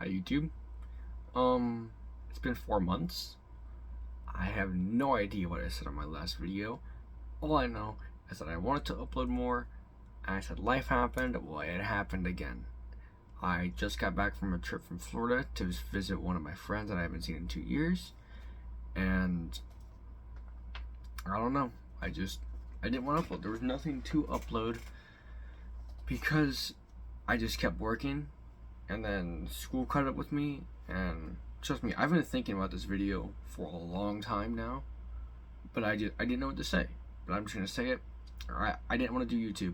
Hi YouTube. It's been 4 months. I have no idea what I said on my last video. All I know is that I wanted to upload more, and I said life happened. Well, it happened again. I just got back from a trip from Florida to visit one of my friends that I haven't seen in 2 years, and I don't know. I didn't want to upload. There was nothing to upload because I just kept working, and then school caught up with me. And trust me, I've been thinking about this video for a long time now, but I didn't know what to say. But I'm just gonna say it. I didn't want to do YouTube.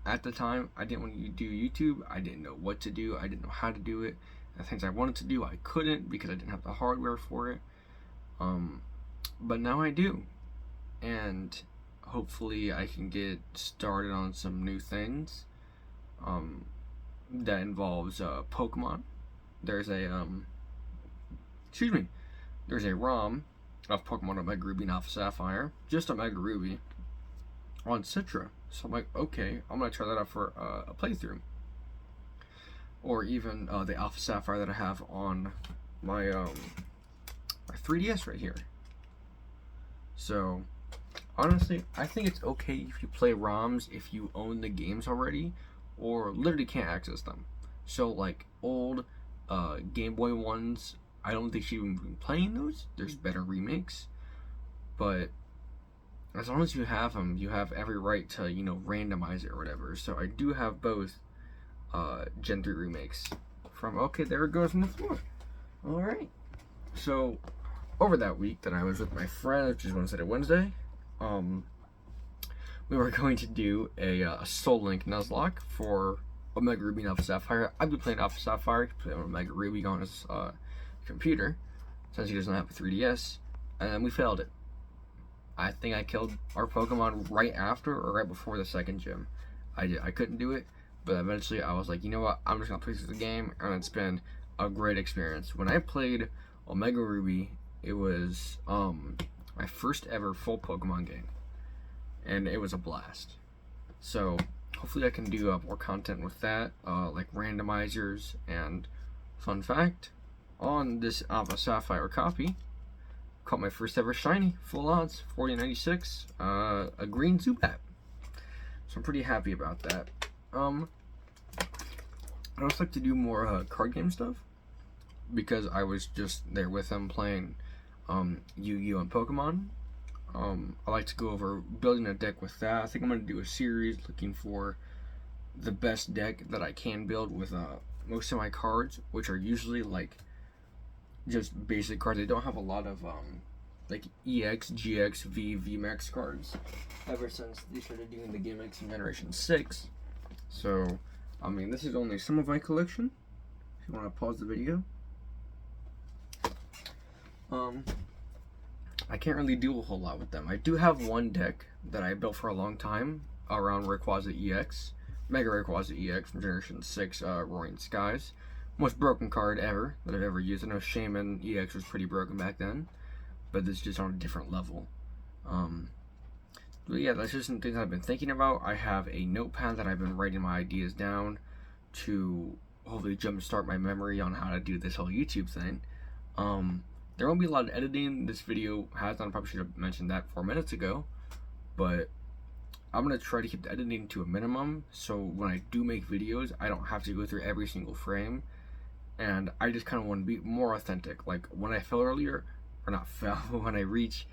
At the time, I didn't want to do YouTube. I didn't know what to do. I didn't know how to do it. The things I wanted to do, I couldn't because I didn't have the hardware for it. But now I do, and hopefully I can get started on some new things. That involves Pokemon. There's a there's a ROM of Pokemon Omega Ruby and Alpha Sapphire, just Omega Ruby, on Citra. So I'm like, okay, I'm gonna try that out for a playthrough. Or even the Alpha Sapphire that I have on my my 3DS right here. So honestly, I think it's okay if you play ROMs if you own the games already, or literally can't access them. So like old Game Boy ones, I don't think she even been playing those. There's better remakes, but as long as you have them, you have every right to, randomize it or whatever. So I do have both Gen 3 remakes from, okay, there it goes on the floor. Alright. So over that week that I was with my friend, which is Wednesday, we were going to do a Soul Link Nuzlocke for Omega Ruby and Alpha Sapphire. I've been playing Alpha Sapphire, play Omega Ruby on his computer, since he doesn't have a 3DS, and we failed it. I think I killed our Pokemon right after or right before the second gym. I couldn't do it, but eventually I was like, you know what, I'm just gonna play through the game, and it's been a great experience. When I played Omega Ruby, it was my first ever full Pokemon game, and it was a blast. So hopefully I can do more content with that, like randomizers. And fun fact, on this Ava Sapphire copy, caught my first ever shiny, full odds, 4096, a green Zubat. So I'm pretty happy about that. I also like to do more card game stuff, because I was just there with them playing Yu-Gi-Oh! And Pokemon. I like to go over building a deck with that. I think I'm going to do a series looking for the best deck that I can build with most of my cards, which are usually like just basic cards. They don't have a lot of like EX, GX, VMAX cards ever since they started doing the gimmicks in Generation 6. So, I mean, this is only some of my collection. If you want to pause the video. I can't really do a whole lot with them. I do have one deck that I built for a long time around Rayquaza EX, Mega Rayquaza EX from Generation 6, Roaring Skies. Most broken card ever that I've ever used. I know Shaman EX was pretty broken back then, but this is just on a different level. But yeah, that's just some things I've been thinking about. I have a notepad that I've been writing my ideas down to hopefully jumpstart my memory on how to do this whole YouTube thing. There won't be a lot of editing. This video has done. I probably should have mentioned that 4 minutes ago, but I'm going to try to keep the editing to a minimum, so when I do make videos, I don't have to go through every single frame, and I just kind of want to be more authentic. Like when I fell earlier, or not fell, but when I reach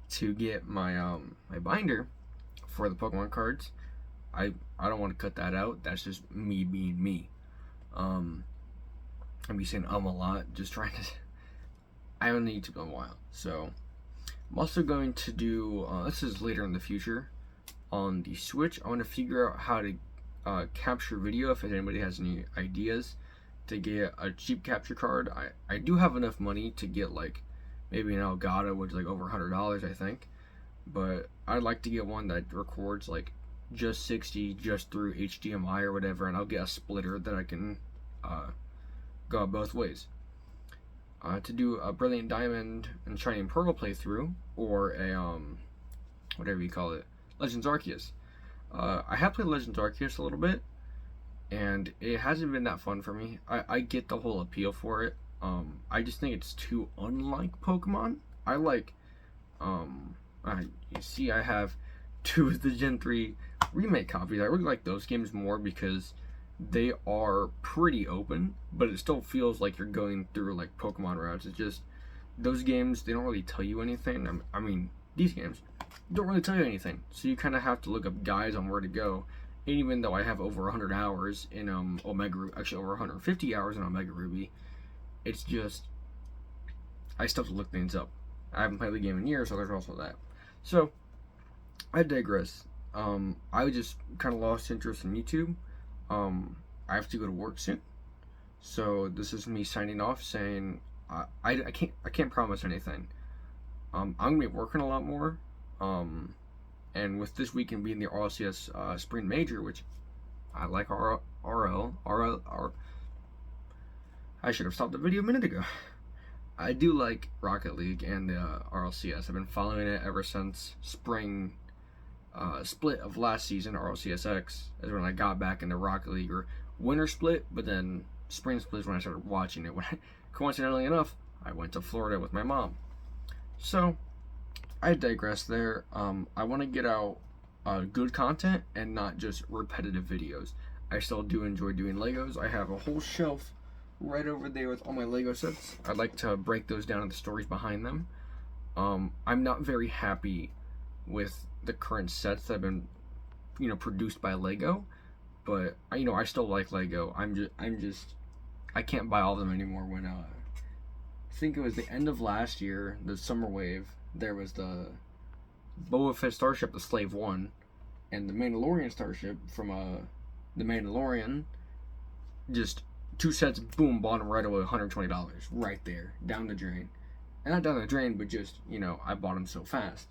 to get my my binder for the Pokemon cards, I don't want to cut that out. That's just me being me. I'm be saying a lot, just trying to. I haven't on YouTube in a while, so I'm also going to do, this is later in the future, on the Switch. I want to figure out how to capture video, if anybody has any ideas to get a cheap capture card. I do have enough money to get like maybe an Elgato, which is like over $100 I think, but I'd like to get one that records like just 60 just through HDMI or whatever, and I'll get a splitter that I can go both ways. To do a Brilliant Diamond and Shining Pearl playthrough, or a whatever you call it, Legends Arceus. I have played Legends Arceus a little bit, and it hasn't been that fun for me. I get the whole appeal for it. I just think it's too unlike Pokemon. I like, you see, I have two of the Gen 3 remake copies. I really like those games more because they are pretty open, but it still feels like you're going through like Pokemon routes. It's just those games, they don't really tell you anything. I mean, these games don't really tell you anything, so you kind of have to look up guides on where to go. And even though I have over 100 hours in actually over 150 hours in Omega Ruby, it's just I still have to look things up. I haven't played the game in years, so there's also that. So I digress. I just kind of lost interest in YouTube. I have to go to work soon, so this is me signing off, saying I can't promise anything. I'm gonna be working a lot more. And with this weekend being the Arceus Spring Major, which I like RL. I should have stopped the video a minute ago. I do like Rocket League and the RLCS. I've been following it ever since spring split of last season. RLCSX is when I got back into Rocket League, or winter split, but then spring split is when I started watching it. When coincidentally enough, I went to Florida with my mom. So I digress there. I want to get out good content and not just repetitive videos. I still do enjoy doing Legos. I have a whole shelf right over there with all my Lego sets. I'd like to break those down into the stories behind them. I'm not very happy with the current sets that have been, produced by Lego, but I still like Lego. I can't buy all of them anymore. When I think it was the end of last year, the summer wave, there was the Boba Fett starship, the Slave One, and the Mandalorian starship from the Mandalorian. Just two sets, boom, bought them right away, $120, right there, down the drain. And not down the drain, but just, I bought them so fast.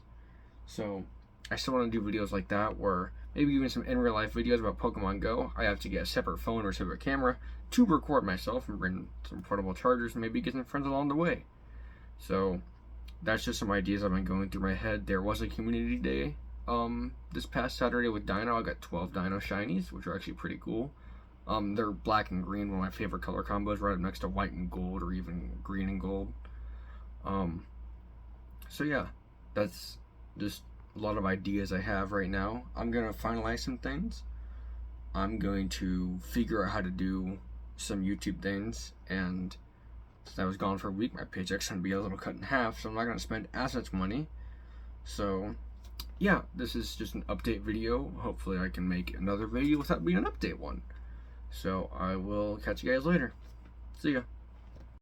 So I still want to do videos like that, where maybe even some in real life videos about Pokemon Go. I have to get a separate phone or a separate camera to record myself and bring some portable chargers and maybe get some friends along the way. So that's just some ideas I've been going through my head. There was a community day this past Saturday with Dino. I got 12 Dino Shinies, which are actually pretty cool. They're black and green, one of my favorite color combos, right up next to white and gold, or even green and gold. So yeah, that's just a lot of ideas I have right now. I'm gonna finalize some things. I'm going to figure out how to do some YouTube things, and since I was gone for a week, my paycheck's gonna be a little cut in half, so I'm not gonna spend as much money. So yeah, this is just an update video. Hopefully I can make another video without being an update one. So I will catch you guys later. See ya.